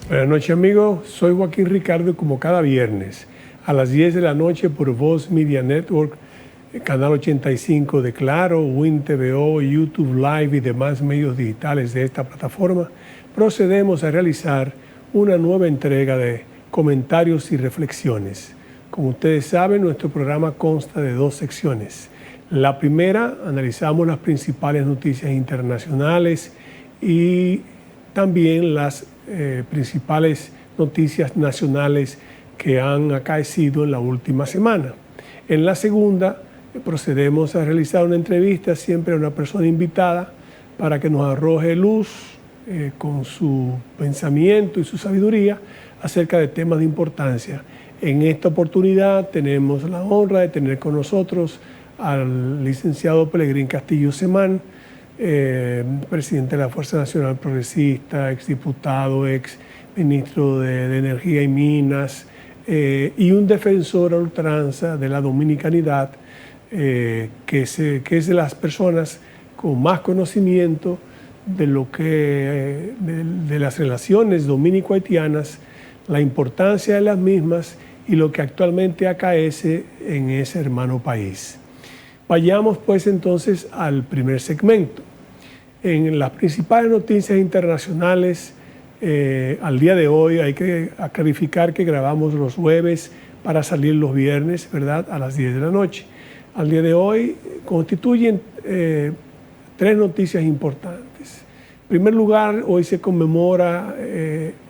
Buenas noches, amigos. Soy Joaquín Ricardo, como cada viernes a las 10 de la noche por Voz Media Network, Canal 85 de Claro, Win TVO, YouTube Live y demás medios digitales de esta plataforma. Procedemos a realizar una nueva entrega de comentarios y reflexiones. Como ustedes saben, nuestro programa consta de dos secciones. La primera, analizamos las principales noticias internacionales y también las principales noticias nacionales que han acaecido en la última semana. En la segunda, procedemos a realizar una entrevista siempre a una persona invitada para que nos arroje luz con su pensamiento y su sabiduría acerca de temas de importancia. En esta oportunidad tenemos la honra de tener con nosotros al licenciado Pelegrín Castillo Semán, presidente de la Fuerza Nacional Progresista, exdiputado, ex ministro de Energía y Minas, y un defensor a ultranza de la dominicanidad, que es de las personas con más conocimiento de lo que de las relaciones dominico-haitianas, la importancia de las mismas y lo que actualmente acaece en ese hermano país. Vayamos pues entonces al primer segmento. En las principales noticias internacionales, al día de hoy hay que clarificar que grabamos los jueves para salir los viernes, ¿verdad?, a las 10 de la noche. Al día de hoy constituyen tres noticias importantes. En primer lugar, hoy se conmemora,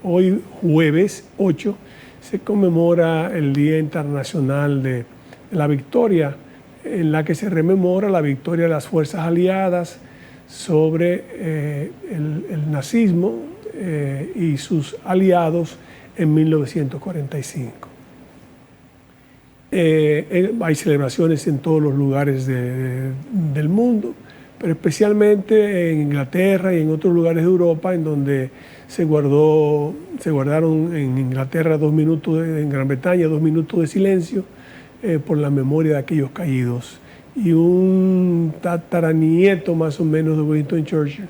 hoy jueves 8, se conmemora el Día Internacional de la Victoria, en la que se rememora la victoria de las fuerzas aliadas sobre el nazismo y sus aliados en 1945. Hay celebraciones en todos los lugares del mundo, pero especialmente en Inglaterra y en otros lugares de Europa, en donde se guardaron en Inglaterra 2 minutos, en Gran Bretaña 2 minutos de silencio por la memoria de aquellos caídos. Y un tataranieto más o menos de Winston Churchill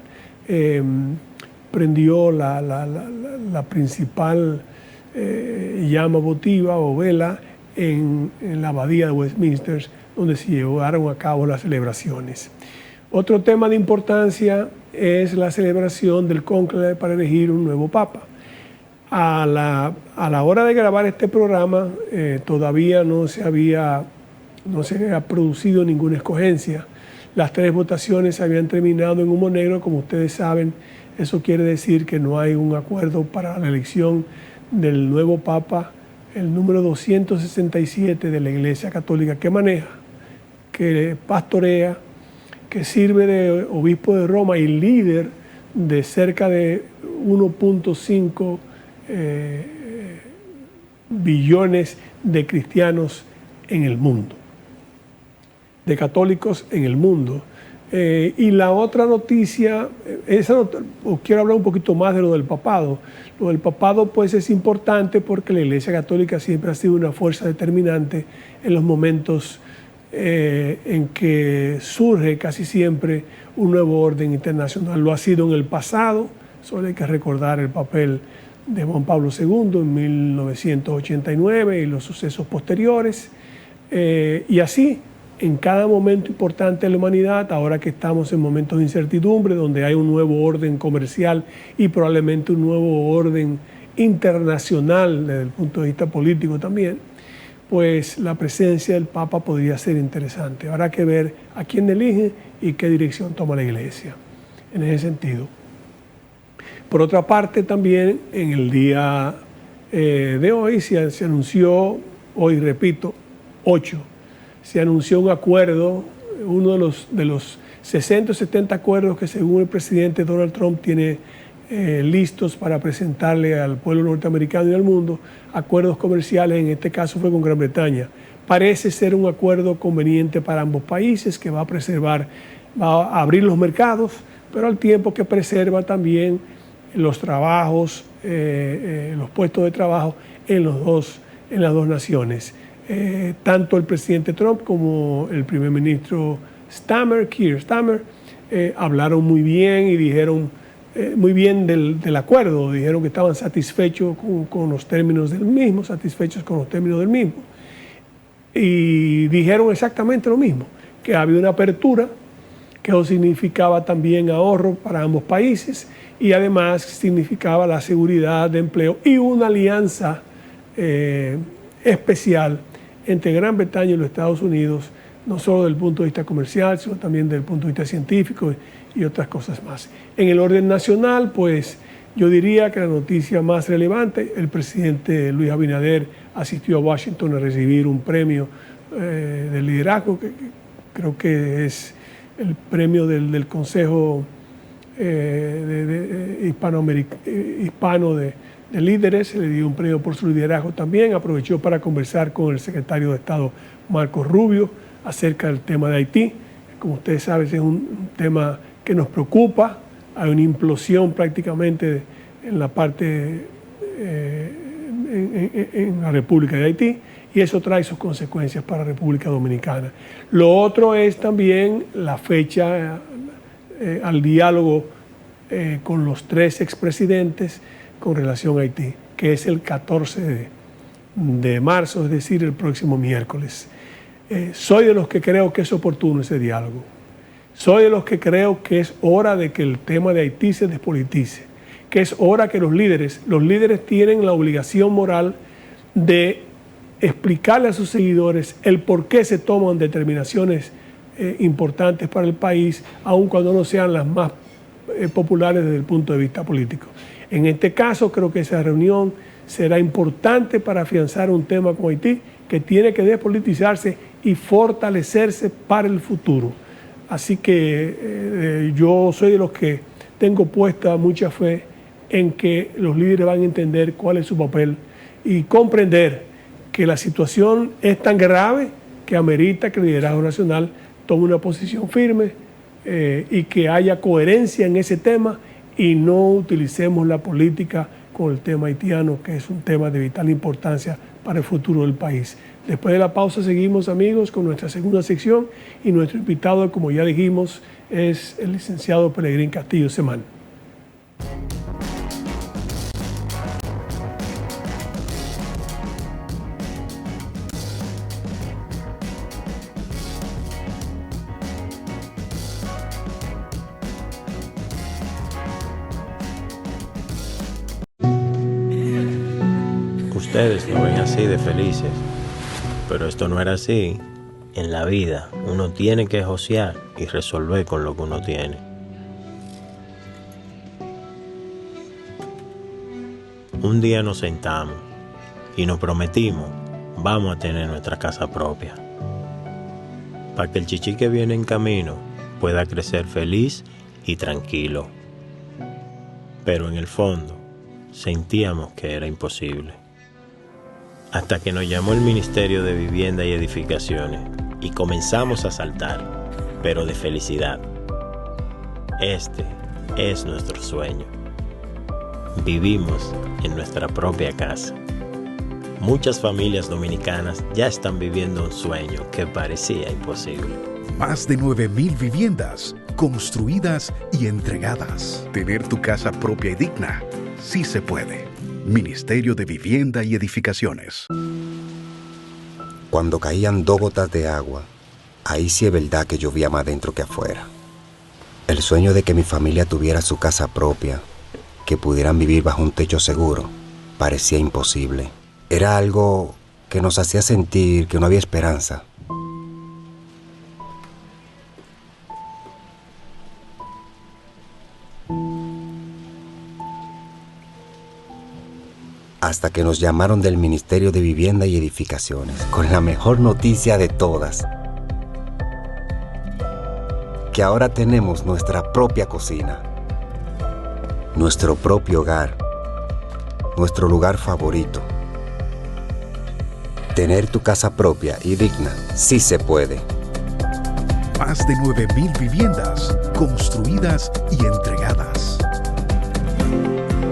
prendió la principal llama votiva o vela en la abadía de Westminster, donde se llevaron a cabo las celebraciones. Otro tema de importancia es la celebración del cónclave para elegir un nuevo papa. A la hora de grabar este programa todavía no se había producido ninguna escogencia. Las 3 votaciones habían terminado en humo negro, como ustedes saben. Eso quiere decir que no hay un acuerdo para la elección del nuevo papa, el número 267 de la Iglesia Católica, que maneja, que pastorea, que sirve de obispo de Roma y líder de cerca de 1.5 billones de cristianos en el mundo, de católicos en el mundo. Y la otra noticia, quiero hablar un poquito más de lo del papado. Lo del papado pues es importante porque la Iglesia Católica siempre ha sido una fuerza determinante en los momentos en que surge casi siempre un nuevo orden internacional. Lo ha sido en el pasado, solo hay que recordar el papel de Juan Pablo II en 1989 y los sucesos posteriores, y así en cada momento importante de la humanidad, ahora que estamos en momentos de incertidumbre, donde hay un nuevo orden comercial y probablemente un nuevo orden internacional desde el punto de vista político también, pues la presencia del Papa podría ser interesante. Habrá que ver a quién elige y qué dirección toma la Iglesia en ese sentido. Por otra parte, también en el día de hoy se anunció, hoy repito, 8, se anunció un acuerdo, uno de los 60 o 70 acuerdos que según el presidente Donald Trump tiene listos para presentarle al pueblo norteamericano y al mundo, acuerdos comerciales, en este caso fue con Gran Bretaña. Parece ser un acuerdo conveniente para ambos países que va a preservar, va a abrir los mercados, pero al tiempo que preserva también los trabajos, los puestos de trabajo en las dos naciones. Tanto el presidente Trump como el primer ministro Keir Starmer, hablaron muy bien y dijeron muy bien del acuerdo. Dijeron que estaban satisfechos con los términos del mismo, y dijeron exactamente lo mismo, que había una apertura, que eso significaba también ahorro para ambos países y además significaba la seguridad de empleo y una alianza especial entre Gran Bretaña y los Estados Unidos, no solo desde el punto de vista comercial, sino también desde el punto de vista científico y otras cosas más. En el orden nacional, pues yo diría que la noticia más relevante, el presidente Luis Abinader asistió a Washington a recibir un premio de liderazgo, que creo que es el premio del Consejo Hispano de Líderes. Se le dio un premio por su liderazgo también. Aprovechó para conversar con el secretario de Estado Marcos Rubio acerca del tema de Haití. Como ustedes saben, es un tema que nos preocupa. Hay una implosión prácticamente en la parte en la República de Haití, y eso trae sus consecuencias para la República Dominicana. Lo otro es también la fecha al diálogo con los 3 expresidentes con relación a Haití, que es el 14 de marzo, es decir, el próximo miércoles. Soy de los que creo que es oportuno ese diálogo. Soy de los que creo que es hora de que el tema de Haití se despolitice, que es hora que los líderes tienen la obligación moral de explicarle a sus seguidores el por qué se toman determinaciones importantes para el país, aun cuando no sean las más populares desde el punto de vista político. En este caso, creo que esa reunión será importante para afianzar un tema como Haití, que tiene que despolitizarse y fortalecerse para el futuro. Así que yo soy de los que tengo puesta mucha fe en que los líderes van a entender cuál es su papel y comprender que la situación es tan grave que amerita que el liderazgo nacional tome una posición firme y que haya coherencia en ese tema y no utilicemos la política con el tema haitiano, que es un tema de vital importancia para el futuro del país. Después de la pausa seguimos, amigos, con nuestra segunda sección y nuestro invitado, como ya dijimos, es el licenciado Pelegrín Castillo Semán. Ustedes lo ven así de felices, pero esto no era así. En la vida uno tiene que josear y resolver con lo que uno tiene. Un día nos sentamos y nos prometimos, vamos a tener nuestra casa propia, para que el chichi que viene en camino pueda crecer feliz y tranquilo. Pero en el fondo sentíamos que era imposible. Hasta que nos llamó el Ministerio de Vivienda y Edificaciones y comenzamos a saltar, pero de felicidad. Este es nuestro sueño. Vivimos en nuestra propia casa. Muchas familias dominicanas ya están viviendo un sueño que parecía imposible. Más de 9,000 viviendas construidas y entregadas. Tener tu casa propia y digna, sí se puede. Ministerio de Vivienda y Edificaciones. Cuando caían 2 gotas de agua, ahí sí es verdad que llovía más dentro que afuera. El sueño de que mi familia tuviera su casa propia, que pudieran vivir bajo un techo seguro, parecía imposible. Era algo que nos hacía sentir que no había esperanza. Hasta que nos llamaron del Ministerio de Vivienda y Edificaciones con la mejor noticia de todas: que ahora tenemos nuestra propia cocina, nuestro propio hogar, nuestro lugar favorito. Tener tu casa propia y digna sí se puede. Más de 9,000 viviendas construidas y entregadas.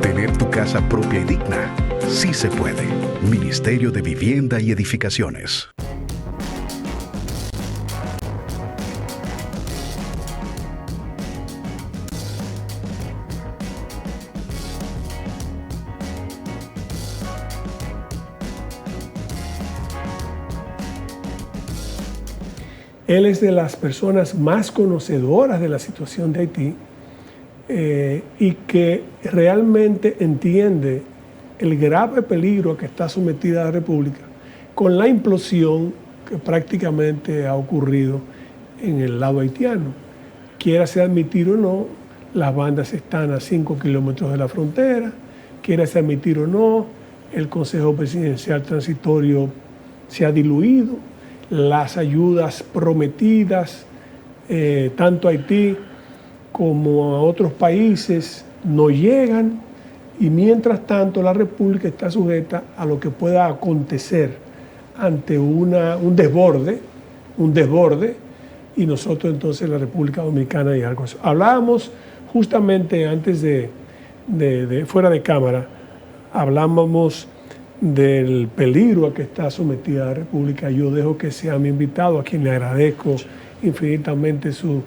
Tener tu casa propia y digna sí se puede. Ministerio de Vivienda y Edificaciones. Él es de las personas más conocedoras de la situación de Haití y que realmente entiende el grave peligro a que está sometida la República con la implosión que prácticamente ha ocurrido en el lado haitiano. Quiérase admitir o no, las bandas están a 5 kilómetros de la frontera, quiérase admitir o no, el Consejo Presidencial Transitorio se ha diluido, las ayudas prometidas, tanto a Haití como a otros países, no llegan, y mientras tanto la República está sujeta a lo que pueda acontecer ante un desborde, y nosotros entonces la República Dominicana y algo así. Hablábamos justamente antes de fuera de cámara, hablábamos del peligro a que está sometida la República. Yo dejo que sea mi invitado, a quien le agradezco infinitamente su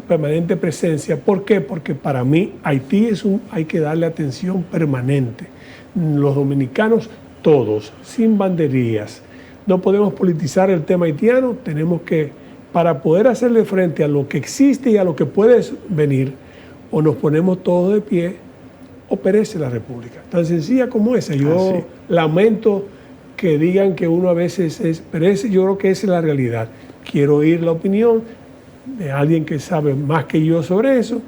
permanente presencia. ¿Por qué? Porque para mí Haití hay que darle atención permanente. Los dominicanos todos, sin banderías. No podemos politizar el tema haitiano, tenemos que, para poder hacerle frente a lo que existe y a lo que puede venir, o nos ponemos todos de pie o perece la República. Tan sencilla como esa. Yo lamento que digan que uno a veces perece, yo creo que esa es la realidad. Quiero oír la opinión de alguien que sabe más que yo sobre eso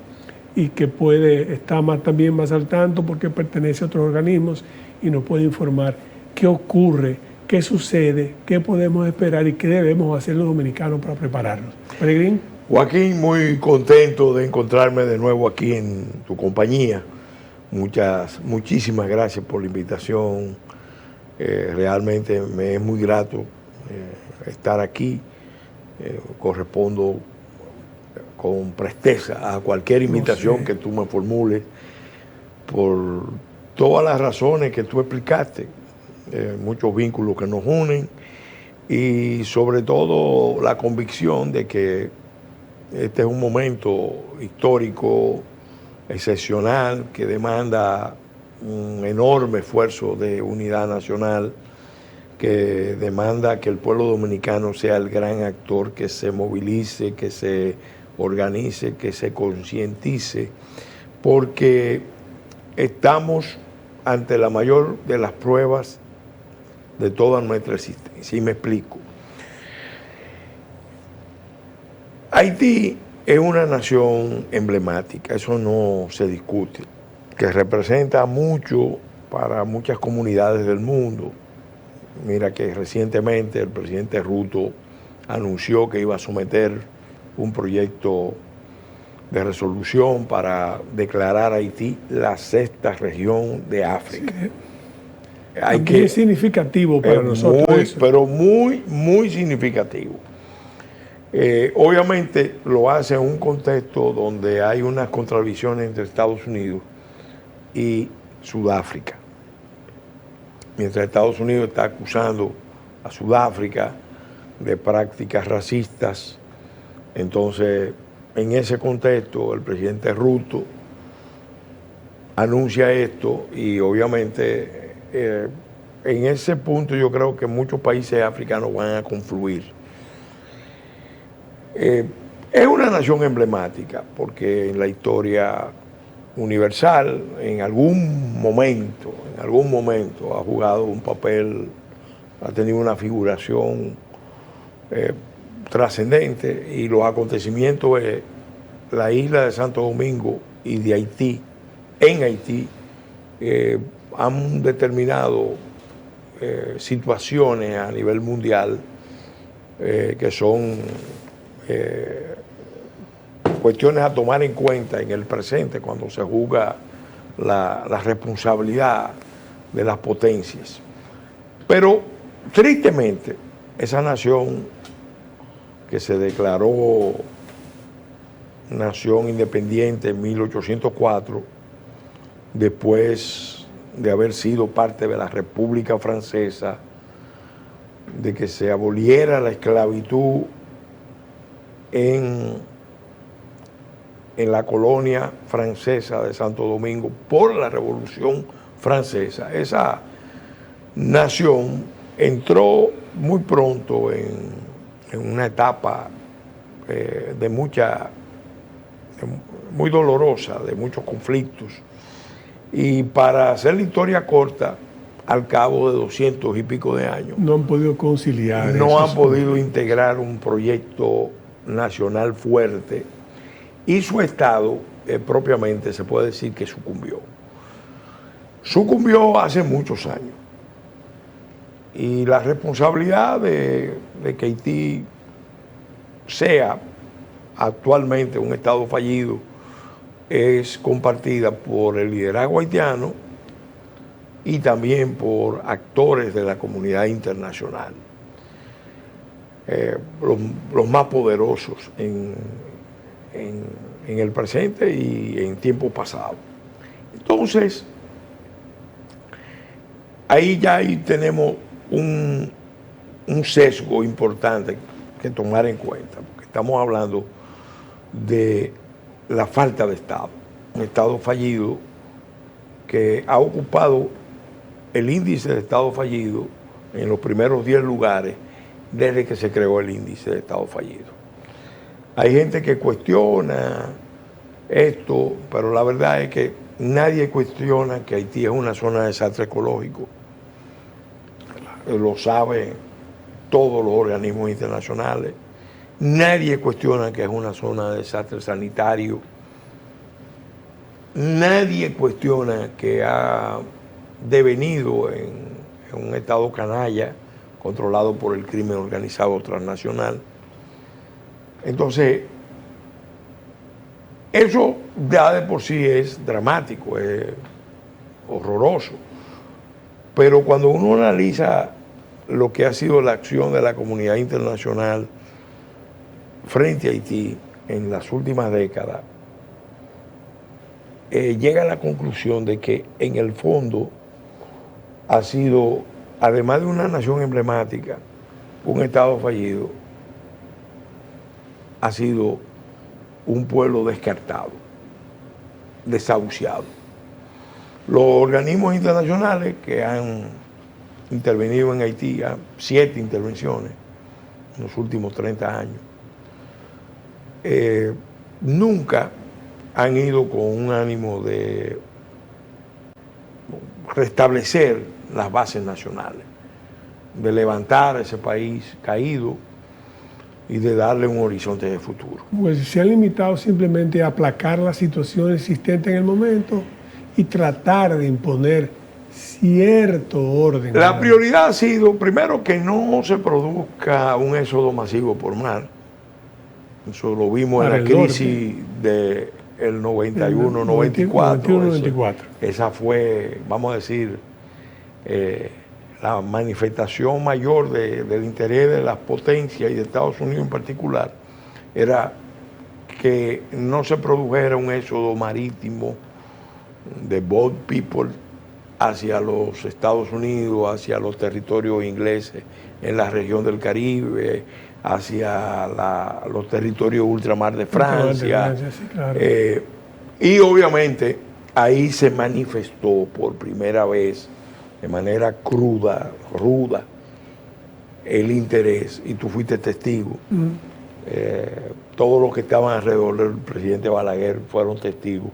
y que puede estar también más al tanto porque pertenece a otros organismos y nos puede informar qué ocurre, qué sucede, qué podemos esperar y qué debemos hacer los dominicanos para prepararnos. Peregrín. Joaquín, muy contento de encontrarme de nuevo aquí en tu compañía. Muchísimas gracias por la invitación. Realmente me es muy grato estar aquí. Correspondo con presteza a cualquier invitación que tú me formules por todas las razones que tú explicaste, muchos vínculos que nos unen y sobre todo la convicción de que este es un momento histórico excepcional que demanda un enorme esfuerzo de unidad nacional, que demanda que el pueblo dominicano sea el gran actor, que se movilice, que se organice, que se concientice, porque estamos ante la mayor de las pruebas de toda nuestra existencia. Y me explico. Haití es una nación emblemática, eso no se discute, que representa mucho para muchas comunidades del mundo. Mira que recientemente el presidente Ruto anunció que iba a someter un proyecto de resolución para declarar a Haití la 6ª región de África. Sí. Es significativo para nosotros. Pero muy significativo. Obviamente lo hace en un contexto donde hay unas contradicciones entre Estados Unidos y Sudáfrica. Mientras Estados Unidos está acusando a Sudáfrica de prácticas racistas, entonces en ese contexto el presidente Ruto anuncia esto y obviamente en ese punto yo creo que muchos países africanos van a confluir. Es una nación emblemática porque en la historia universal en algún momento ha jugado un papel, ha tenido una figuración trascendente, y los acontecimientos de la isla de Santo Domingo y de Haití, en Haití, han determinado situaciones a nivel mundial que son cuestiones a tomar en cuenta en el presente cuando se juzga la responsabilidad de las potencias. Pero tristemente esa nación que se declaró nación independiente en 1804, después de haber sido parte de la República Francesa, de que se aboliera la esclavitud en la colonia francesa de Santo Domingo por la Revolución Francesa. Esa nación entró muy pronto en una etapa muy dolorosa, de muchos conflictos. Y para hacer la historia corta, al cabo de 200 y pico de años, no han podido conciliar. No han podido integrar un proyecto nacional fuerte y su Estado propiamente se puede decir que sucumbió. Sucumbió hace muchos años. Y la responsabilidad de que Haití sea actualmente un Estado fallido es compartida por el liderazgo haitiano y también por actores de la comunidad internacional, los más poderosos en el presente y en tiempos pasados. Entonces, ahí tenemos un sesgo importante que tomar en cuenta, porque estamos hablando de la falta de Estado, un Estado fallido que ha ocupado el índice de Estado fallido en los primeros 10 lugares desde que se creó el índice de Estado fallido. Hay gente que cuestiona esto, pero la verdad es que nadie cuestiona que Haití es una zona de desastre ecológico. Lo saben todos los organismos internacionales. Nadie cuestiona que es una zona de desastre sanitario. Nadie cuestiona que ha devenido en un estado canalla controlado por el crimen organizado transnacional. Entonces, eso ya de por sí es dramático, es horroroso. Pero cuando uno analiza lo que ha sido la acción de la comunidad internacional frente a Haití en las últimas décadas, llega a la conclusión de que en el fondo ha sido, además de una nación emblemática, un Estado fallido, ha sido un pueblo descartado, desahuciado. Los organismos internacionales que han intervenido en Haití, 7 intervenciones en los últimos 30 años, nunca han ido con un ánimo de restablecer las bases nacionales, de levantar a ese país caído y de darle un horizonte de futuro. Pues se han limitado simplemente a aplacar la situación existente en el momento y tratar de imponer cierto orden. La prioridad ha sido, primero, que no se produzca un éxodo masivo por mar. Eso lo vimos en la crisis del 91-94. Esa fue, vamos a decir, la manifestación mayor del interés de las potencias y de Estados Unidos en particular, era que no se produjera un éxodo marítimo de boat people hacia los Estados Unidos, hacia los territorios ingleses en la región del Caribe, hacia los territorios ultramar de Francia. Sí, claro. Y obviamente ahí se manifestó por primera vez de manera cruda, ruda, el interés, y tú fuiste testigo. Todos los que estaban alrededor del presidente Balaguer fueron testigos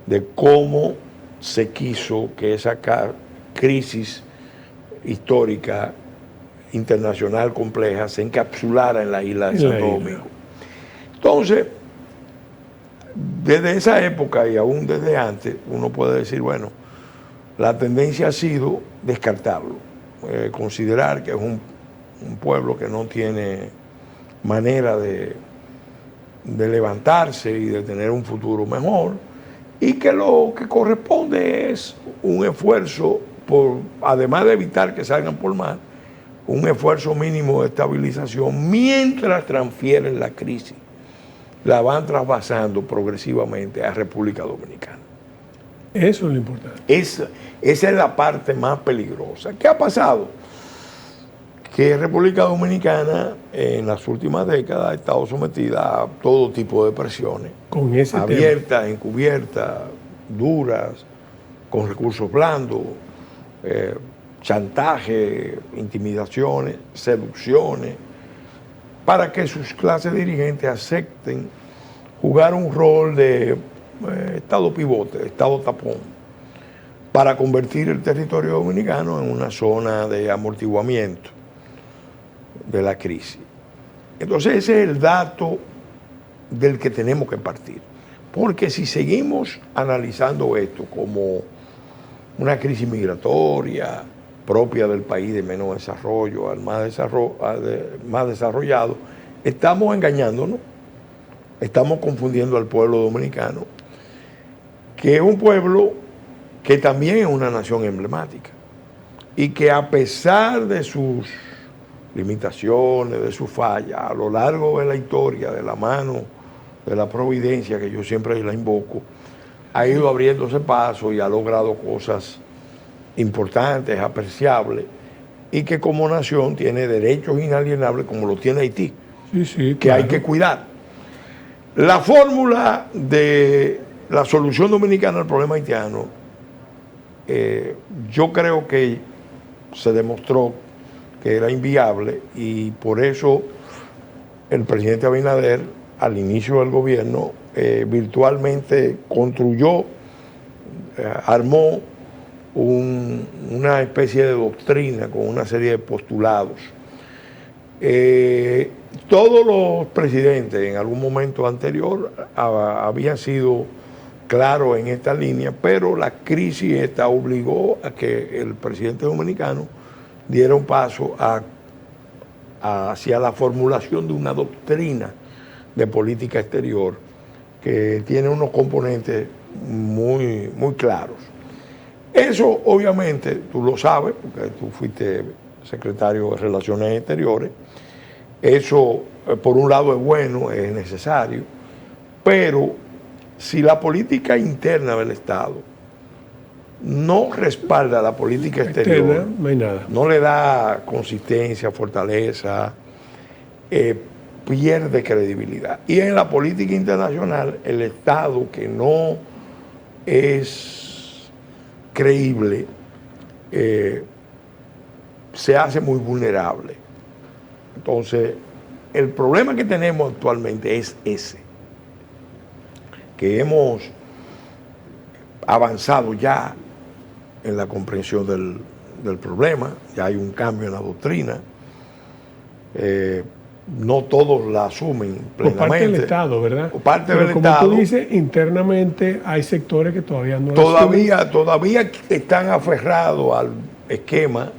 de cómo se quiso que esa crisis histórica internacional compleja se encapsulara en la isla de Santo Domingo. Entonces, desde esa época y aún desde antes, uno puede decir, bueno, la tendencia ha sido descartarlo, considerar que es un pueblo que no tiene manera de levantarse y de tener un futuro mejor, y que lo que corresponde es un esfuerzo, además de evitar que salgan por mar, un esfuerzo mínimo de estabilización mientras transfieren la crisis, la van trasvasando progresivamente a República Dominicana. Eso es lo importante. Esa es la parte más peligrosa. ¿Qué ha pasado? Que República Dominicana en las últimas décadas ha estado sometida a todo tipo de presiones, con ese abiertas, encubiertas, duras, con recursos blandos, chantaje, intimidaciones, seducciones, para que sus clases dirigentes acepten jugar un rol de Estado pivote, Estado tapón, para convertir el territorio dominicano en una zona de amortiguamiento de la crisis. Entonces ese es el dato del que tenemos que partir. Porque si seguimos analizando esto como una crisis migratoria propia del país de menos desarrollo al más desarrollado, estamos engañándonos, estamos confundiendo al pueblo dominicano, que es un pueblo que también es una nación emblemática y que a pesar de sus limitaciones, de sus fallas, a lo largo de la historia, de la mano de la providencia, que yo siempre la invoco, ha ido abriéndose paso y ha logrado cosas importantes, apreciables, y que como nación tiene derechos inalienables como lo tiene Haití, sí, que hay que cuidar. La fórmula de la solución dominicana al problema haitiano, yo creo que se demostró que era inviable, y por eso el presidente Abinader, al inicio del gobierno, virtualmente construyó, armó una especie de doctrina con una serie de postulados. Todos los presidentes en algún momento anterior habían sido claros en esta línea, pero la crisis esta obligó a que el presidente dominicano diera un paso hacia la formulación de una doctrina de política exterior que tiene unos componentes muy, muy claros. Eso obviamente tú lo sabes, porque tú fuiste secretario de Relaciones Exteriores. Eso por un lado es bueno, es necesario, pero si la política interna del Estado no respalda la política exterior, no hay nada. No le da consistencia, fortaleza, pierde credibilidad. Y en la política internacional, el Estado que no es creíble se hace muy vulnerable. Entonces, el problema que tenemos actualmente es ese, que hemos avanzado ya en la comprensión del problema, ya hay un cambio en la doctrina, no todos la asumen plenamente. Por parte del Estado, ¿verdad? Por parte Pero del como Estado. tú dices, internamente hay sectores que todavía no lo asumen. Todavía están aferrados al esquema,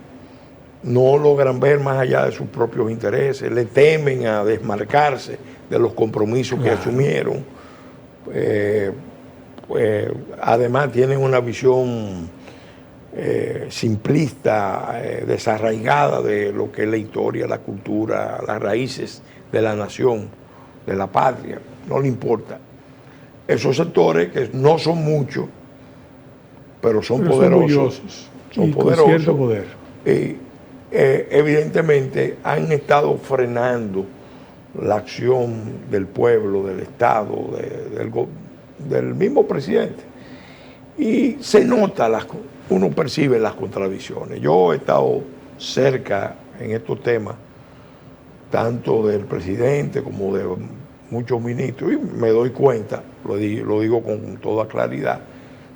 no logran ver más allá de sus propios intereses, le temen a desmarcarse de los compromisos que asumieron. Además tienen una visión simplista, desarraigada de lo que es la historia, la cultura, las raíces de la nación, de la patria. No le importa. Esos sectores, que no son muchos, pero son poderosos. Son poderosos. Con cierto poder. Evidentemente han estado frenando la acción del pueblo, del Estado, del mismo presidente. Y se nota, uno percibe las contradicciones. Yo he estado cerca en estos temas, tanto del presidente como de muchos ministros, y me doy cuenta, lo digo con toda claridad,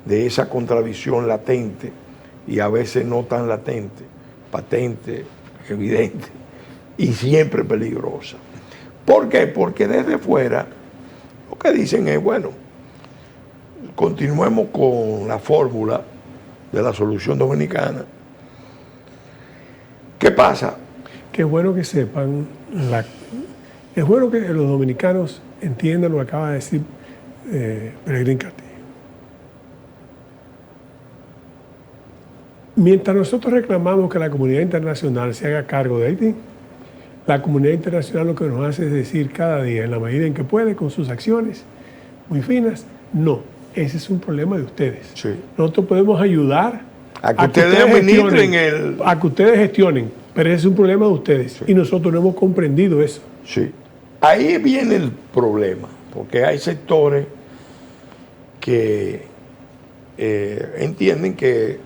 de esa contradicción latente, y a veces no tan latente, patente, evidente, y siempre peligrosa. ¿Por qué? Porque desde fuera lo que dicen es, bueno, continuemos con la fórmula de la solución dominicana. ¿Qué pasa? Qué bueno que sepan, es bueno que los dominicanos entiendan lo que acaba de decir Peregrín Castillo. Mientras nosotros reclamamos que la comunidad internacional se haga cargo de Haití, la comunidad internacional lo que nos hace es decir cada día, en la medida en que puede, con sus acciones muy finas, no, ese es un problema de ustedes. Sí. Nosotros podemos ayudar a que ustedes gestionen, pero ese es un problema de ustedes. Sí. Y nosotros no hemos comprendido eso. Sí. Ahí viene el problema, porque hay sectores que entienden que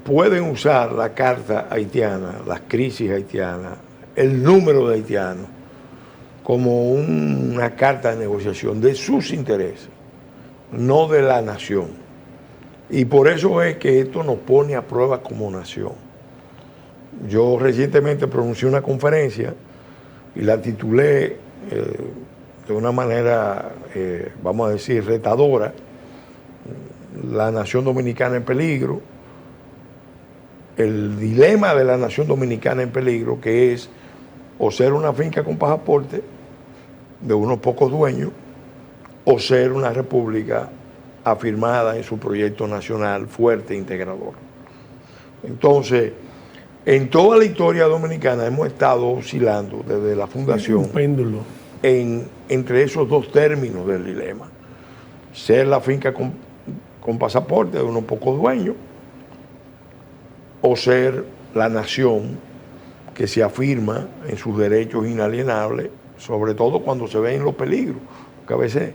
pueden usar la carta haitiana, las crisis haitianas, el número de haitianos, como una carta de negociación de sus intereses, no de la nación. Y por eso es que esto nos pone a prueba como nación. Yo recientemente pronuncié una conferencia y la titulé de una manera, vamos a decir, retadora: la nación dominicana en peligro, el dilema de la nación dominicana en peligro, que es o ser una finca con pasaporte de unos pocos dueños, o ser una república afirmada en su proyecto nacional fuerte e integrador. Entonces, en toda la historia dominicana hemos estado oscilando desde la fundación Un péndulo. entre esos dos términos del dilema: ser la finca con pasaporte de unos pocos dueños, o ser la nación que se afirma en sus derechos inalienables, sobre todo cuando se ven los peligros, porque a veces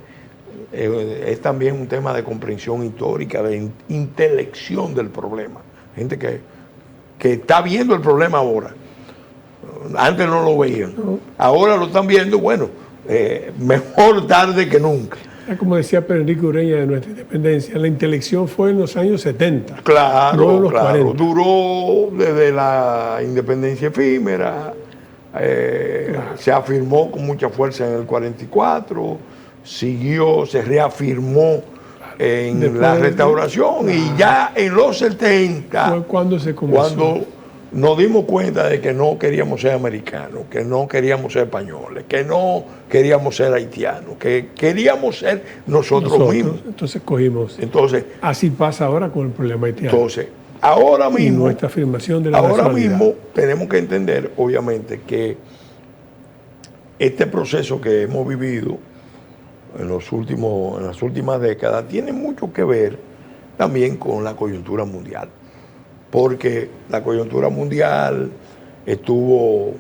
es también un tema de comprensión histórica, de intelección del problema. Gente que está viendo el problema ahora. Antes no lo veían. Ahora lo están viendo. Bueno, mejor tarde que nunca. Como decía Pedro Enrique Ureña de nuestra independencia, la intelección fue en los años 70. Claro, no en los claro. 40. Duró desde la independencia efímera, claro. Se afirmó con mucha fuerza en el 44, siguió, se reafirmó en después la restauración, y ya en los 70, ¿cuándo se comenzó? Cuando nos dimos cuenta de que no queríamos ser americanos, que no queríamos ser españoles, que no queríamos ser haitianos, que queríamos ser nosotros mismos. Entonces cogimos. Entonces, así pasa ahora con el problema haitiano. Entonces, ahora mismo, y nuestra afirmación de la ahora nacionalidad. mismo tenemos que entender, obviamente, que este proceso que hemos vivido en las últimas décadas tiene mucho que ver también con la coyuntura mundial. Porque la coyuntura mundial estuvo,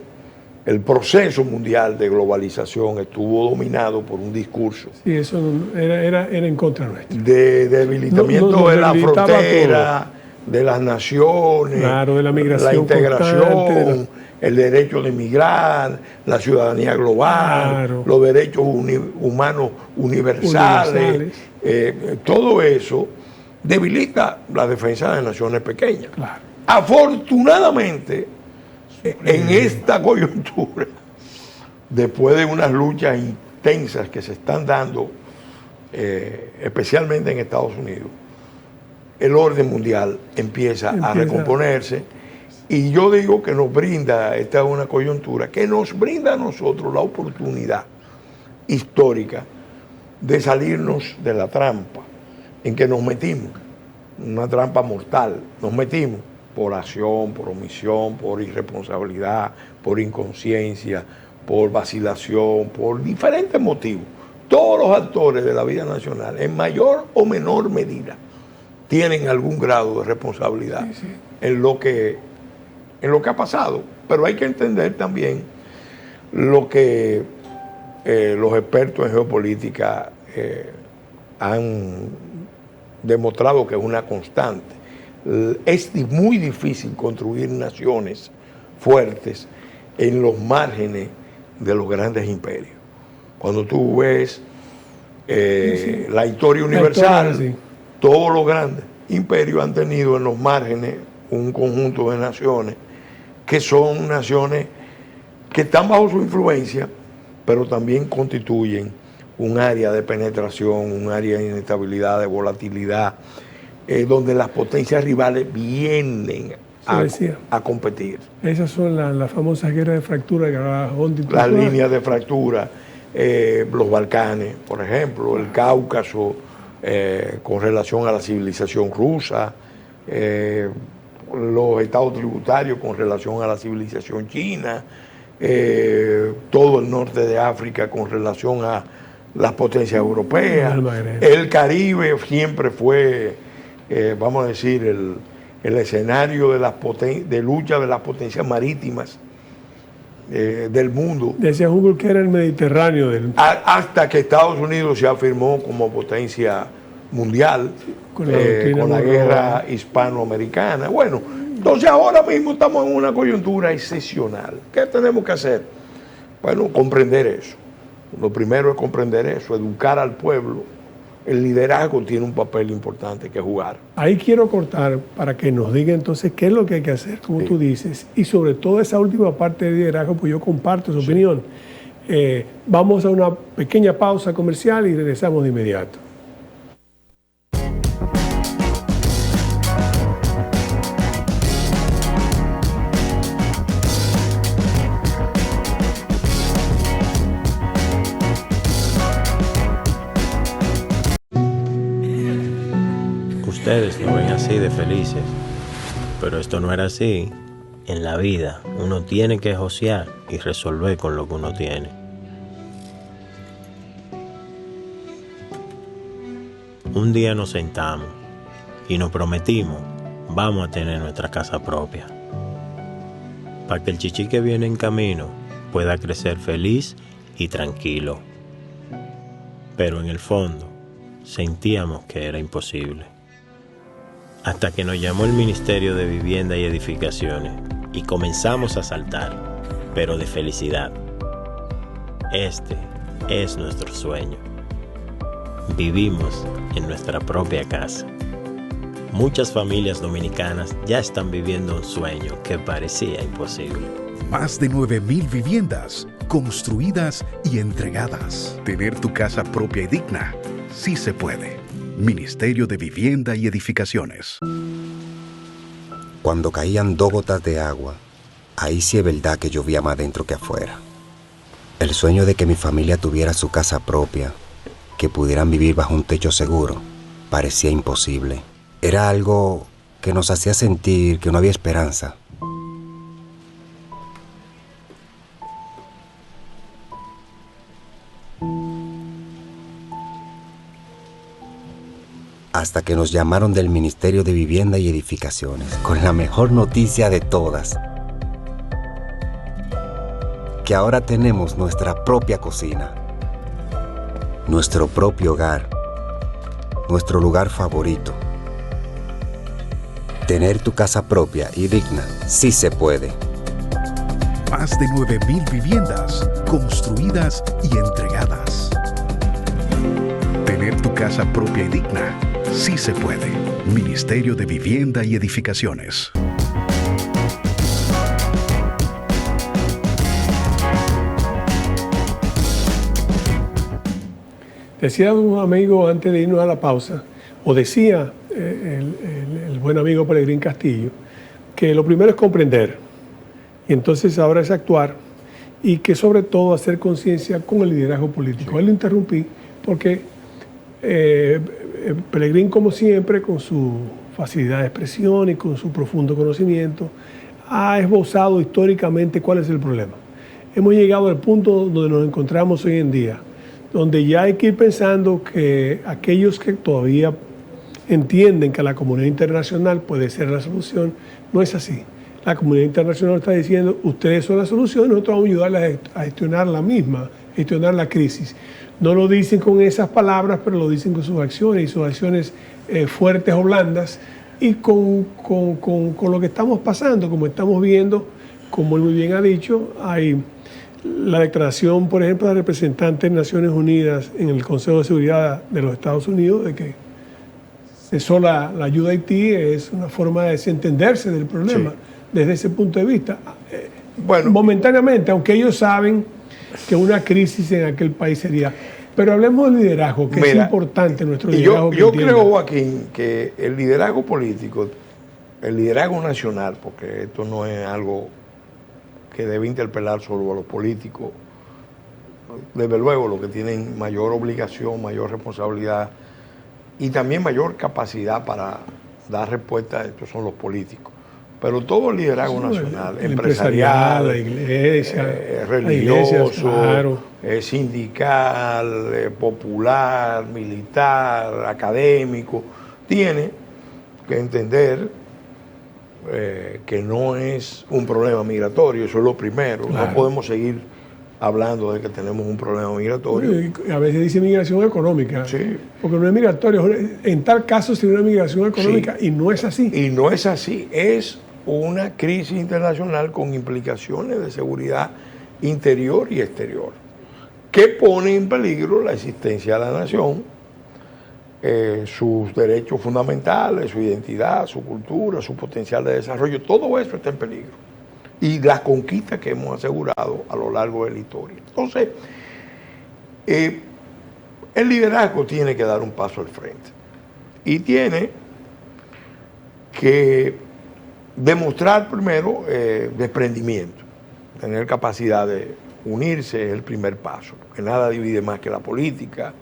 el proceso mundial de globalización estuvo dominado por un discurso. Sí, eso era en contra nuestra. De debilitamiento de la frontera, de las naciones, claro, de la migración, la integración, el derecho de emigrar, la ciudadanía global, claro, los derechos humanos universales. Todo eso debilita la defensa de naciones pequeñas. Claro. Afortunadamente, en esta coyuntura, después de unas luchas intensas que se están dando, especialmente en Estados Unidos, el orden mundial empieza a recomponerse, y yo digo que nos brinda, esta es una coyuntura que nos brinda a nosotros la oportunidad histórica de salirnos de la trampa en que nos metimos, una trampa mortal. Nos metimos por acción, por omisión, por irresponsabilidad, por inconsciencia, por vacilación, por diferentes motivos. Todos los actores de la vida nacional, en mayor o menor medida, tienen algún grado de responsabilidad en lo que ha pasado. Pero hay que entender también lo que los expertos en geopolítica han demostrado que es una constante. Es muy difícil construir naciones fuertes en los márgenes de los grandes imperios. Cuando tú ves la historia universal, todos los grandes imperios han tenido en los márgenes un conjunto de naciones que son naciones que están bajo su influencia, pero también constituyen un área de penetración, un área de inestabilidad, de volatilidad, donde las potencias rivales vienen a competir. Esas son las famosas guerras de fractura que hablaba Hondi. Las líneas de fractura, los Balcanes, por ejemplo, el Cáucaso, con relación a la civilización rusa, los estados tributarios con relación a la civilización china, todo el norte de África con relación a las potencias europeas. El Caribe siempre fue, vamos a decir, el escenario de lucha de las potencias marítimas del mundo. Decía Humboldt que era el Mediterráneo hasta que Estados Unidos se afirmó como potencia mundial, con la guerra hispanoamericana. Bueno, entonces ahora mismo estamos en una coyuntura excepcional. ¿Qué tenemos que hacer? Bueno, comprender eso. Lo primero es comprender eso, educar al pueblo. El liderazgo tiene un papel importante que jugar. Ahí quiero cortar para que nos diga entonces qué es lo que hay que hacer, como tú dices, y sobre todo esa última parte del liderazgo, pues yo comparto su opinión. Vamos a una pequeña pausa comercial y regresamos de inmediato. Ustedes lo ven así de felices, pero esto no era así. En la vida uno tiene que josear y resolver con lo que uno tiene. Un día nos sentamos y nos prometimos, vamos a tener nuestra casa propia, para que el chichi que viene en camino pueda crecer feliz y tranquilo. Pero en el fondo sentíamos que era imposible. Hasta que nos llamó el Ministerio de Vivienda y Edificaciones y comenzamos a saltar, pero de felicidad. Este es nuestro sueño. Vivimos en nuestra propia casa. Muchas familias dominicanas ya están viviendo un sueño que parecía imposible. Más de 9,000 viviendas construidas y entregadas. Tener tu casa propia y digna, sí se puede. Ministerio de Vivienda y Edificaciones. Cuando caían 2 gotas de agua, ahí sí es verdad que llovía más dentro que afuera. El sueño de que mi familia tuviera su casa propia, que pudieran vivir bajo un techo seguro, parecía imposible. Era algo que nos hacía sentir que no había esperanza. Hasta que nos llamaron del Ministerio de Vivienda y Edificaciones con la mejor noticia de todas: que ahora tenemos nuestra propia cocina, nuestro propio hogar, nuestro lugar favorito. Tener tu casa propia y digna, sí se puede. Más de 9,000 viviendas construidas y entregadas. Tener tu casa propia y digna, sí se puede. Ministerio de Vivienda y Edificaciones. Decía un amigo antes de irnos a la pausa, o decía el buen amigo Pelegrín Castillo, que lo primero es comprender, y entonces ahora es actuar, y que sobre todo hacer conciencia con el liderazgo político. Él lo interrumpí porque Pelegrín, como siempre, con su facilidad de expresión y con su profundo conocimiento, ha esbozado históricamente cuál es el problema. Hemos llegado al punto donde nos encontramos hoy en día, donde ya hay que ir pensando que aquellos que todavía entienden que la comunidad internacional puede ser la solución, no es así. La comunidad internacional está diciendo, ustedes son la solución, nosotros vamos a ayudarles a gestionar la misma, gestionar la crisis. No lo dicen con esas palabras, pero lo dicen con sus acciones, y sus acciones fuertes o blandas, y con lo que estamos pasando, como estamos viendo, como él muy bien ha dicho, hay la declaración, por ejemplo, de representantes de Naciones Unidas en el Consejo de Seguridad de los Estados Unidos, de que cesó la ayuda a Haití, es una forma de desentenderse del problema, sí, desde ese punto de vista. Bueno, momentáneamente, aunque ellos saben que una crisis en aquel país sería. Pero hablemos del liderazgo, que es importante nuestro liderazgo. Yo creo, Joaquín, que el liderazgo político, el liderazgo nacional, porque esto no es algo que debe interpelar solo a los políticos, desde luego los que tienen mayor obligación, mayor responsabilidad y también mayor capacidad para dar respuesta a esto son los políticos. Pero todo el liderazgo nacional, el empresarial, la iglesia, religioso, claro, sindical, popular, militar, académico, tiene que entender que no es un problema migratorio, eso es lo primero. Claro. No podemos seguir hablando de que tenemos un problema migratorio. A veces dice migración económica, sí, porque no es migratorio. En tal caso sería una migración económica, sí, y no es así. Y no es así, es una crisis internacional con implicaciones de seguridad interior y exterior. que pone en peligro la existencia de la nación, sus derechos fundamentales, su identidad, su cultura, su potencial de desarrollo. Todo eso está en peligro. Y las conquistas que hemos asegurado a lo largo de la historia. Entonces, el liderazgo tiene que dar un paso al frente. Y tiene que demostrar primero desprendimiento, tener capacidad de unirse es el primer paso, porque nada divide más que la política,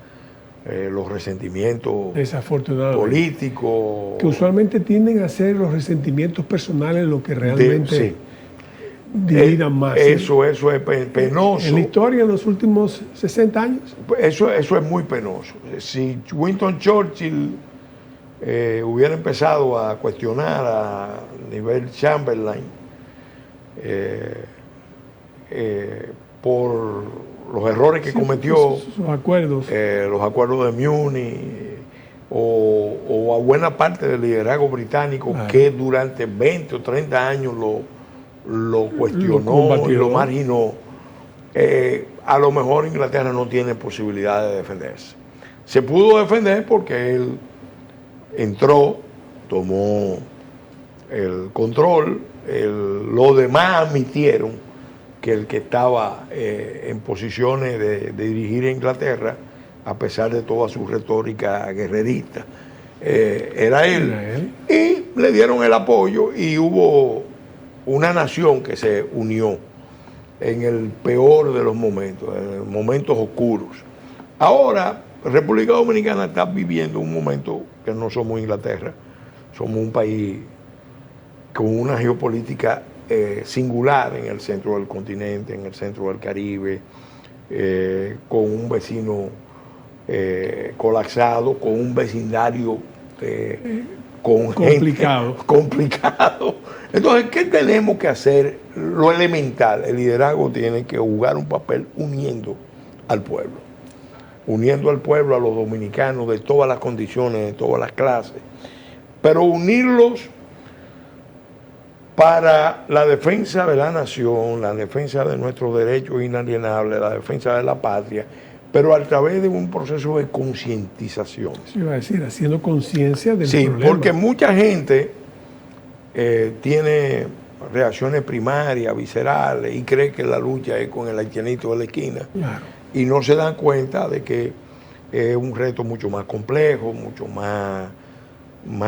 los resentimientos políticos. Que usualmente tienden a ser los resentimientos personales lo que realmente dividan más. Eso es penoso. En la historia, en los últimos 60 años. Eso es muy penoso. Si Winston Churchill hubiera empezado a cuestionar a nivel Chamberlain por los errores que cometió, sus acuerdos, los acuerdos de Múnich, o a buena parte del liderazgo británico, que durante 20 o 30 años lo cuestionó y lo marginó, a lo mejor Inglaterra no tiene posibilidad de defenderse. Se pudo defender porque él entró, tomó el control, los demás admitieron que el que estaba en posiciones de dirigir a Inglaterra, a pesar de toda su retórica guerrerista, era él. Y le dieron el apoyo y hubo una nación que se unió en el peor de los momentos, en momentos oscuros. Ahora, República Dominicana está viviendo un momento que no somos Inglaterra, somos un país con una geopolítica singular en el centro del continente, en el centro del Caribe, con un vecino colapsado, con un vecindario complicado. Entonces, ¿qué tenemos que hacer? Lo elemental, el liderazgo tiene que jugar un papel uniendo al pueblo, a los dominicanos de todas las condiciones, de todas las clases, pero unirlos para la defensa de la nación, la defensa de nuestros derechos inalienables, la defensa de la patria, pero a través de un proceso de concientización. Sí, iba a decir, haciendo conciencia del problema. Sí, porque mucha gente tiene reacciones primarias, viscerales, y cree que la lucha es con el haitianito de la esquina. Claro. Y no se dan cuenta de que es un reto mucho más complejo, mucho más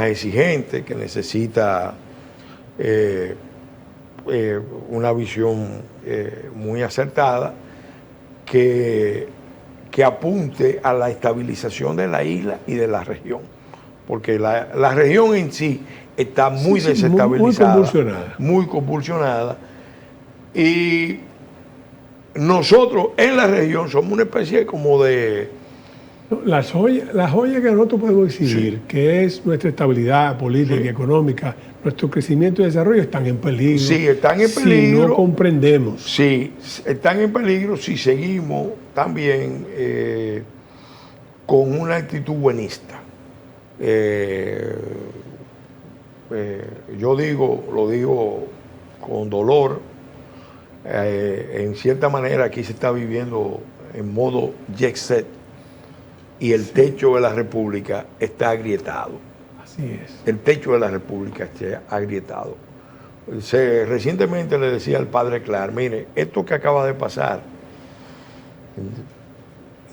exigente, que necesita una visión muy acertada que apunte a la estabilización de la isla y de la región, porque la región en sí está muy desestabilizada, muy convulsionada, y nosotros en la región somos una especie como de... La joya que nosotros podemos exhibir, que es nuestra estabilidad política y económica, nuestro crecimiento y desarrollo, están en peligro. Sí, están en peligro. Si no comprendemos. Sí, están en peligro si seguimos también con una actitud buenista. Yo lo digo con dolor, en cierta manera aquí se está viviendo en modo jet set, y el techo de la República está agrietado. Así es. El techo de la República está agrietado. Recientemente le decía al padre Clar, mire, esto que acaba de pasar,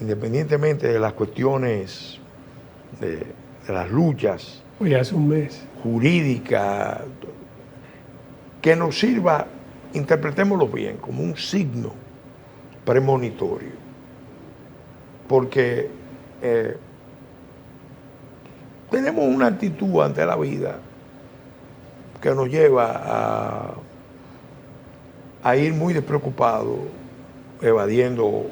independientemente de las cuestiones de las luchas, hoy hace un mes, jurídicas, que nos sirva, interpretémoslo bien, como un signo premonitorio. Porque tenemos una actitud ante la vida que nos lleva a ir muy despreocupados, evadiendo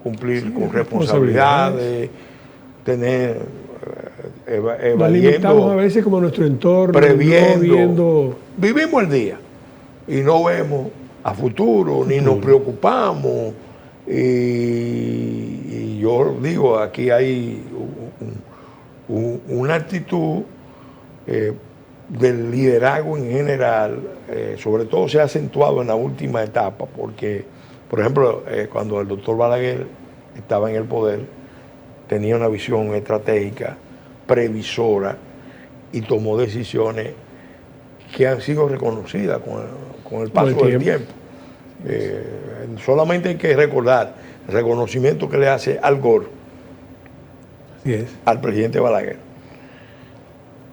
cumplir con responsabilidades, tener evadiendo, a veces como nuestro entorno, previendo, vivimos el día y no vemos a futuro, ni nos preocupamos. Y yo digo, aquí hay una actitud del liderazgo en general, sobre todo se ha acentuado en la última etapa, porque Por ejemplo, cuando el doctor Balaguer estaba en el poder, tenía una visión estratégica, previsora, y tomó decisiones que han sido reconocidas con el paso del tiempo. Solamente hay que recordar el reconocimiento que le hace Al Gore al presidente Balaguer.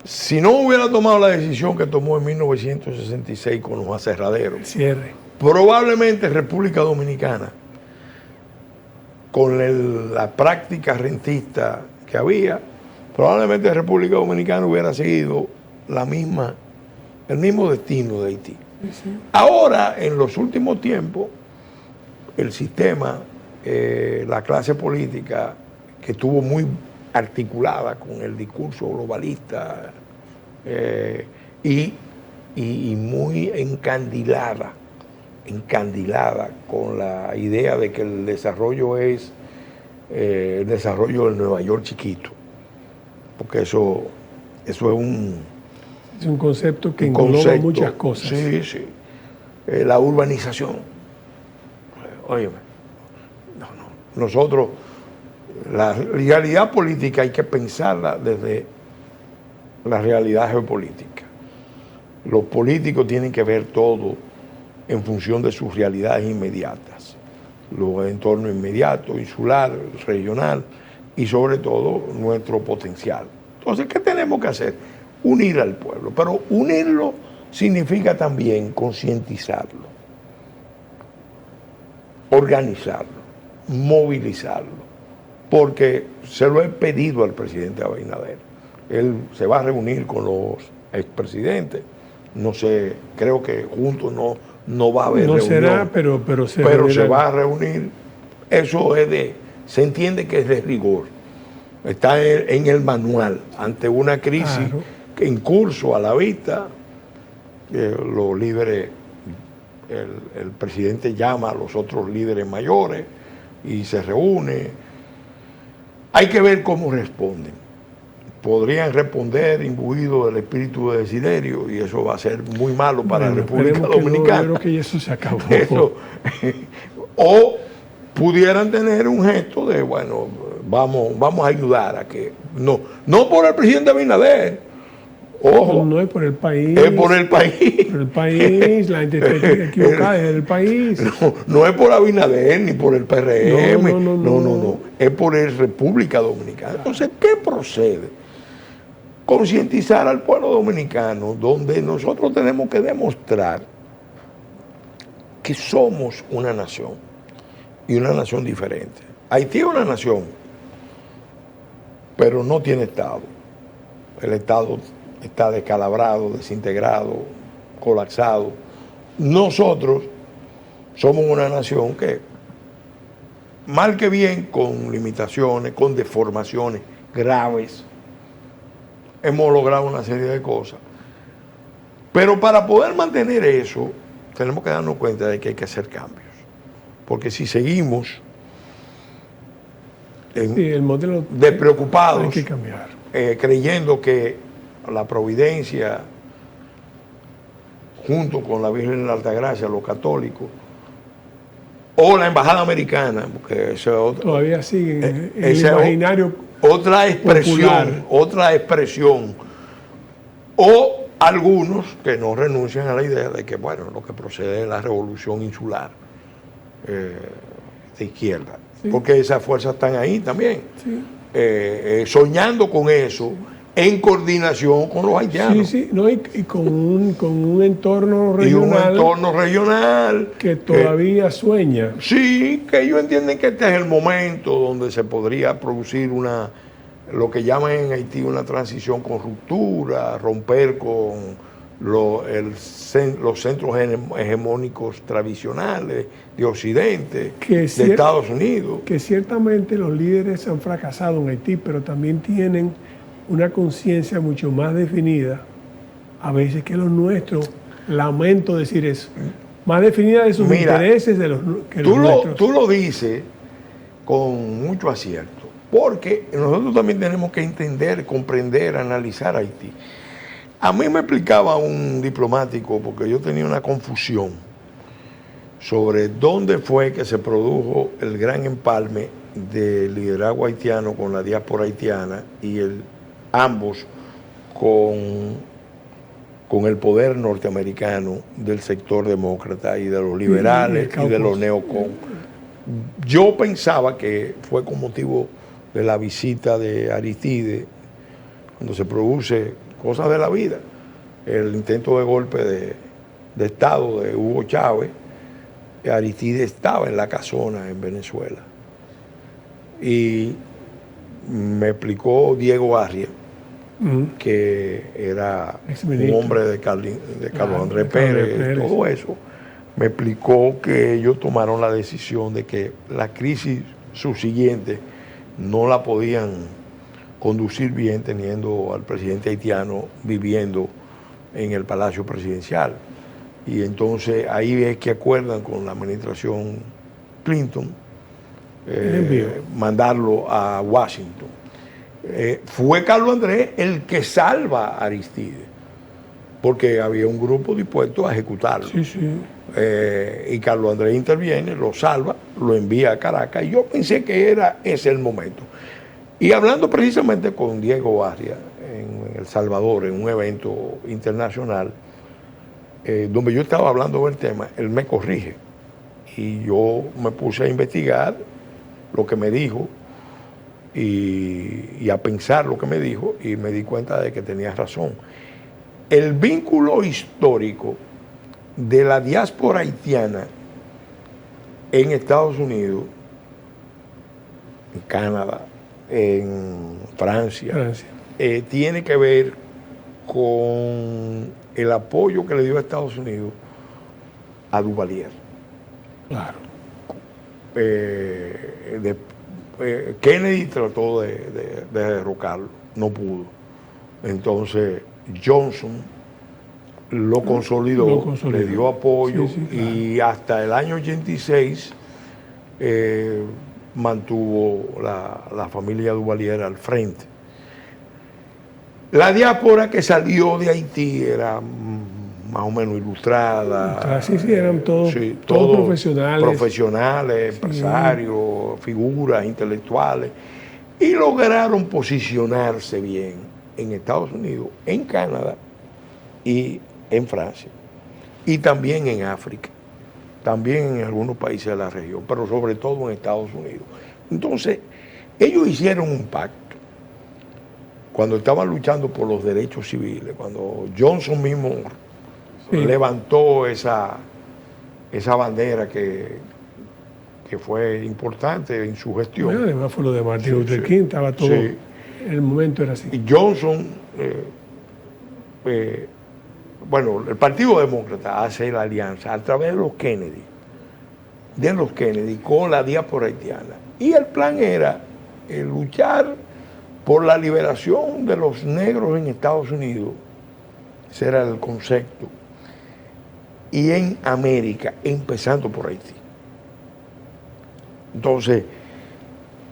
Si no hubiera tomado la decisión que tomó en 1966 con los aserraderos, probablemente República Dominicana, con la práctica rentista que había, probablemente República Dominicana hubiera seguido el mismo destino de Haití. Ahora, en los últimos tiempos, el sistema, la clase política, que estuvo muy articulada con el discurso globalista y muy encandilada con la idea de que el desarrollo es el desarrollo del Nueva York chiquito, porque eso es un concepto que engloba muchas cosas. Sí, sí. La urbanización. Óyeme, nosotros, la realidad política hay que pensarla desde la realidad geopolítica. Los políticos tienen que ver todo en función de sus realidades inmediatas, los entornos inmediatos, insular, regional y sobre todo nuestro potencial. Entonces, ¿qué tenemos que hacer? Unir al pueblo, pero unirlo significa también concientizarlo, organizarlo, movilizarlo, porque se lo he pedido al presidente Abinader. Él se va a reunir con los expresidentes, no sé, creo que juntos no va a haber reunión. No será, pero se va a reunir. Eso se entiende que es de rigor. Está en el manual. Ante una crisis en curso a la vista, los líderes, el presidente llama a los otros líderes mayores y se reúne. Hay que ver cómo responden. Podrían responder imbuidos del espíritu de Desiderio y eso va a ser muy malo para la República Dominicana. Yo creo que eso se acabó. O pudieran tener un gesto de, bueno, vamos a ayudar a que... No por el presidente Abinader. Ojo. No es por el país. Es por el país. Por el país, la gente está equivocada, es del país. No es por Abinader ni por el PRM. No. Es por el República Dominicana. Entonces, ¿qué procede? Concientizar al pueblo dominicano, donde nosotros tenemos que demostrar que somos una nación y una nación diferente. Haití es una nación, pero no tiene Estado. El Estado está descalabrado, desintegrado, colapsado. Nosotros somos una nación que, mal que bien, con limitaciones, con deformaciones graves, hemos logrado una serie de cosas. Pero para poder mantener eso, tenemos que darnos cuenta de que hay que hacer cambios. Porque si seguimos el modelo despreocupados, hay que cambiar. Creyendo que la providencia, junto con la Virgen de la Altagracia, los católicos, o la embajada americana, porque eso todavía sigue en el imaginario otra expresión, o algunos que no renuncian a la idea de que, bueno, lo que procede es la revolución insular de izquierda, porque esas fuerzas están ahí también, soñando con eso, en coordinación con los haitianos. Y con un entorno regional. Y un entorno regional. Que todavía sueña. Sí, que ellos entienden que este es el momento donde se podría producir lo que llaman en Haití una transición con ruptura, romper con los centros hegemónicos tradicionales de Occidente, de Estados Unidos. Que ciertamente los líderes han fracasado en Haití, pero también tienen una conciencia mucho más definida, a veces que los nuestros, lamento decir eso, más definida de sus intereses que los nuestros. Tú lo dices con mucho acierto, porque nosotros también tenemos que entender, comprender, analizar Haití. A mí me explicaba un diplomático, porque yo tenía una confusión sobre dónde fue que se produjo el gran empalme del liderazgo haitiano con la diáspora haitiana y ambos con el poder norteamericano del sector demócrata y de los liberales y de los neocon. Yo pensaba que fue con motivo de la visita de Aristide, cuando se produce cosas de la vida, el intento de golpe de Estado de Hugo Chávez. Aristide estaba en la casona en Venezuela. Y me explicó Diego Arria, que era un hombre de Carlos Andrés Pérez, todo eso. Me explicó que ellos tomaron la decisión de que la crisis subsiguiente no la podían conducir bien teniendo al presidente haitiano viviendo en el Palacio Presidencial. Y entonces ahí es que acuerdan con la administración Clinton mandarlo a Washington. Fue Carlos Andrés el que salva a Aristide, porque había un grupo dispuesto a ejecutarlo. Sí, sí. Y Carlos Andrés interviene, lo salva, lo envía a Caracas, y yo pensé que era ese el momento. Y hablando precisamente con Diego Arria en El Salvador, en un evento internacional, donde yo estaba hablando del tema, él me corrige. Y yo me puse a investigar lo que me dijo y a pensar lo que me dijo, y me di cuenta de que tenía razón. El vínculo histórico de la diáspora haitiana en Estados Unidos, en Canadá, en Francia. Tiene que ver con el apoyo que le dio a Estados Unidos a Duvalier. Claro. Kennedy trató de derrocarlo, no pudo. Entonces Johnson lo consolidó, le dio apoyo, sí, claro. Y hasta el año 86 mantuvo la familia Duvalier al frente. La diáspora que salió de Haití era más o menos ilustrada. Sí, eran todos profesionales. Profesionales, empresarios, figuras intelectuales. Y lograron posicionarse bien en Estados Unidos, en Canadá y en Francia. Y también en África. También en algunos países de la región, pero sobre todo en Estados Unidos. Entonces, ellos hicieron un pacto cuando estaban luchando por los derechos civiles, cuando Johnson mismo levantó esa bandera que fue importante en su gestión. Bueno, además fue lo de Martin Luther King, estaba todo, el momento era así. Y Johnson, bueno, el Partido Demócrata hace la alianza a través de los Kennedy con la diáspora haitiana. Y el plan era luchar por la liberación de los negros en Estados Unidos, ese era el concepto, y en América, empezando por Haití. Entonces,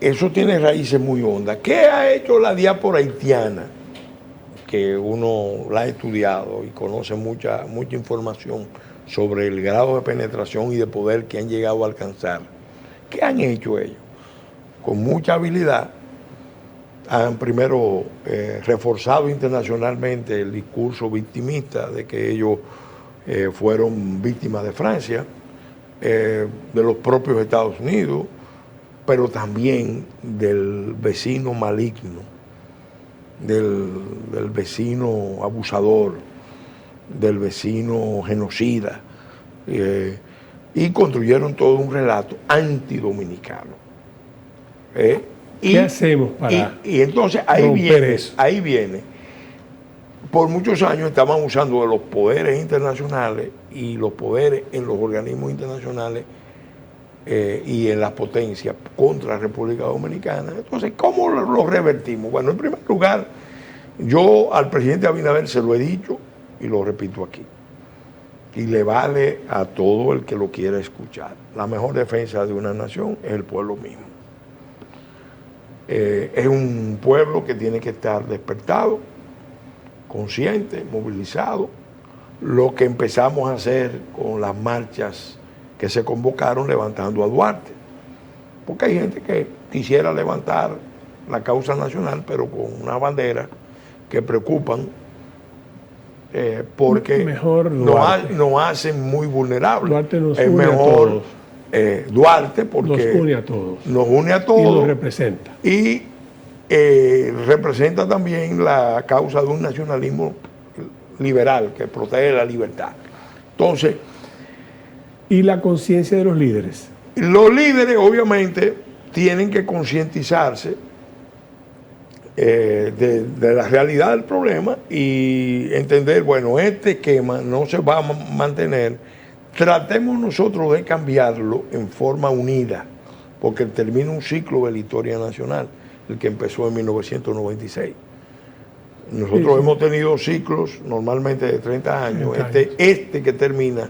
eso tiene raíces muy hondas. ¿Qué ha hecho la diáspora haitiana? Que uno la ha estudiado y conoce mucha información sobre el grado de penetración y de poder que han llegado a alcanzar. ¿Qué han hecho ellos? Con mucha habilidad han primero reforzado internacionalmente el discurso victimista de que ellos fueron víctimas de Francia, de los propios Estados Unidos, pero también del vecino maligno, del vecino abusador, del vecino genocida, y construyeron todo un relato antidominicano. ¿Qué hacemos para y entonces ahí viene. Por muchos años estaban usando de los poderes internacionales y los poderes en los organismos internacionales y en las potencias contra la República Dominicana. Entonces, ¿cómo lo revertimos? Bueno, en primer lugar, yo al presidente Abinader se lo he dicho y lo repito aquí. Y le vale a todo el que lo quiera escuchar. La mejor defensa de una nación es el pueblo mismo. Es un pueblo que tiene que estar despertado, consciente, movilizado. Lo que empezamos a hacer con las marchas que se convocaron levantando a Duarte. Porque hay gente que quisiera levantar la causa nacional, pero con una bandera que preocupan porque mejor nos hacen muy vulnerables. Duarte nos es une mejor a todos. Duarte porque nos une a todos. Nos une a todos. Y nos representa. Y representa también la causa de un nacionalismo liberal que protege la libertad. Entonces, y la conciencia de los líderes. Los líderes obviamente tienen que concientizarse de la realidad del problema y entender, bueno, este esquema no se va a mantener. Tratemos nosotros de cambiarlo en forma unida, porque termina un ciclo de la historia nacional, el que empezó en 1996. Nosotros hemos tenido ciclos normalmente de 30 años. Este que termina.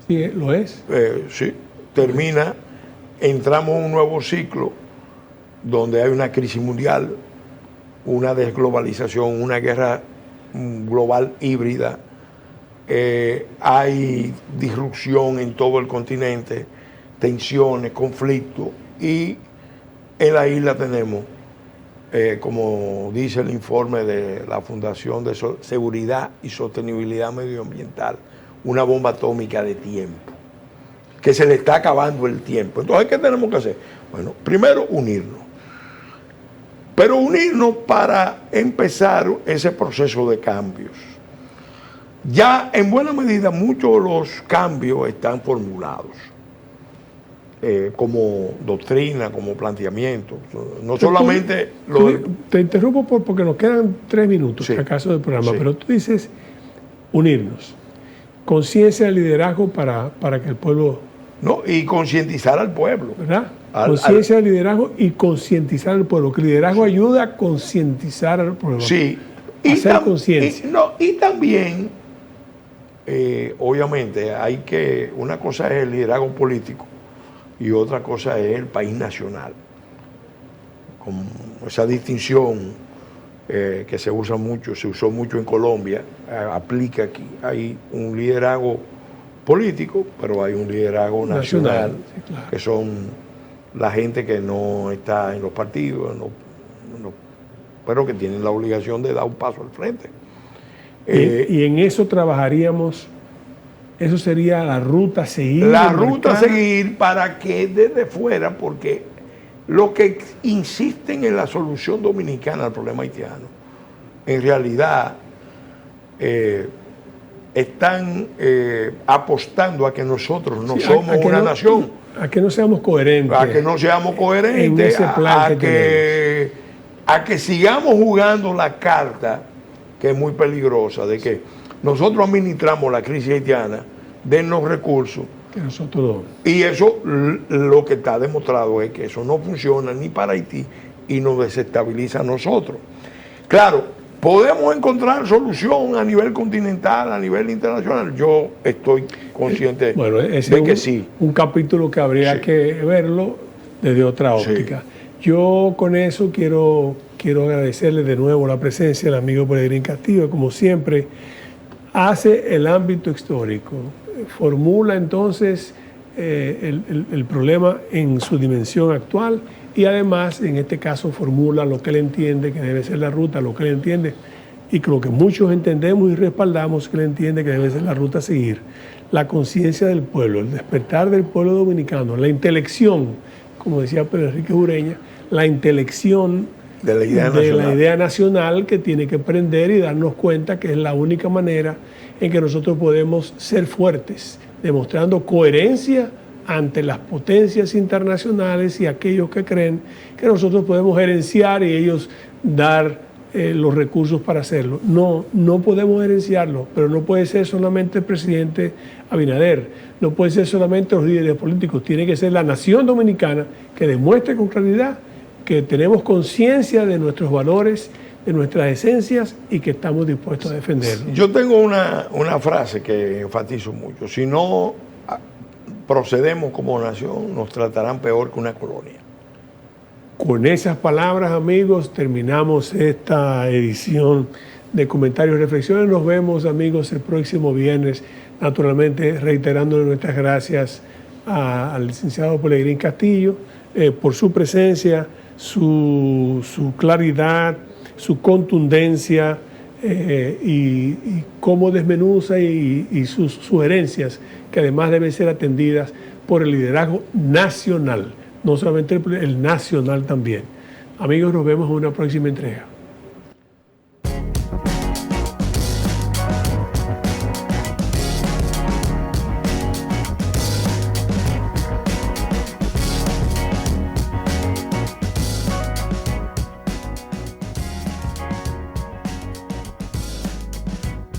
Sí, lo es. Sí, termina, entramos en un nuevo ciclo donde hay una crisis mundial, una desglobalización, una guerra global híbrida, hay disrupción en todo el continente, tensiones, conflictos, y en la isla tenemos, como dice el informe de la Fundación de Seguridad y Sostenibilidad Medioambiental, una bomba atómica de tiempo, que se le está acabando el tiempo. Entonces, ¿qué tenemos que hacer? Bueno, primero unirnos. Pero unirnos para empezar ese proceso de cambios. Ya en buena medida muchos de los cambios están formulados como doctrina, como planteamiento. No solamente Te interrumpo porque nos quedan 3 minutos, sí, acaso del programa, sí. Pero tú dices unirnos. Conciencia de liderazgo para que el pueblo... No, y concientizar al pueblo. ¿Verdad? Conciencia de liderazgo y concientizar al pueblo. Que el liderazgo ayuda a concientizar al pueblo. Sí. Hacer conciencia. Y también, obviamente, una cosa es el liderazgo político y otra cosa es el país nacional. Con esa distinción que se usa mucho, se usó mucho en Colombia, aplica aquí. Hay un liderazgo político, pero hay un liderazgo nacional, sí, claro. Que son la gente que no está en los partidos, pero que tienen la obligación de dar un paso al frente. Y en eso trabajaríamos, eso sería la ruta a seguir. La ruta a seguir para que desde fuera, porque los que insisten en la solución dominicana al problema haitiano, en realidad están apostando a que nosotros no somos una nación. A que no seamos coherentes. A que no seamos coherentes, en ese plan a que sigamos jugando la carta, que es muy peligrosa, de que nosotros administramos la crisis haitiana, dennos recursos. Que nosotros... Y eso, lo que está demostrado es que eso no funciona ni para Haití y nos desestabiliza a nosotros. Claro, podemos encontrar solución a nivel continental, a nivel internacional. Yo estoy consciente de que sí. Un capítulo que habría que verlo desde otra óptica. Sí. Yo con eso quiero agradecerle de nuevo la presencia del amigo Peregrín Castillo, como siempre, hace el ámbito histórico, formula entonces el problema en su dimensión actual y además en este caso formula lo que él entiende que debe ser la ruta, lo que él entiende y lo que muchos entendemos y respaldamos que él entiende que debe ser la ruta a seguir. La conciencia del pueblo, el despertar del pueblo dominicano, la intelección, como decía Pedro Enrique Ureña, la intelección de la idea nacional que tiene que prender y darnos cuenta que es la única manera en que nosotros podemos ser fuertes, demostrando coherencia ante las potencias internacionales y aquellos que creen que nosotros podemos gerenciar y ellos dar los recursos para hacerlo. No podemos gerenciarlo, pero no puede ser solamente el presidente Abinader, no puede ser solamente los líderes políticos, tiene que ser la nación dominicana que demuestre con claridad que tenemos conciencia de nuestros valores, de nuestras esencias y que estamos dispuestos a defenderlos. Yo tengo una frase que enfatizo mucho. Si no procedemos como nación, nos tratarán peor que una colonia. Con esas palabras, amigos, terminamos esta edición de comentarios y reflexiones. Nos vemos, amigos, el próximo viernes, naturalmente reiterando nuestras gracias al licenciado Pelegrín Castillo por su presencia, su claridad, su contundencia y cómo desmenuza y sus sugerencias, que además deben ser atendidas por el liderazgo nacional, no solamente el nacional también. Amigos, nos vemos en una próxima entrega.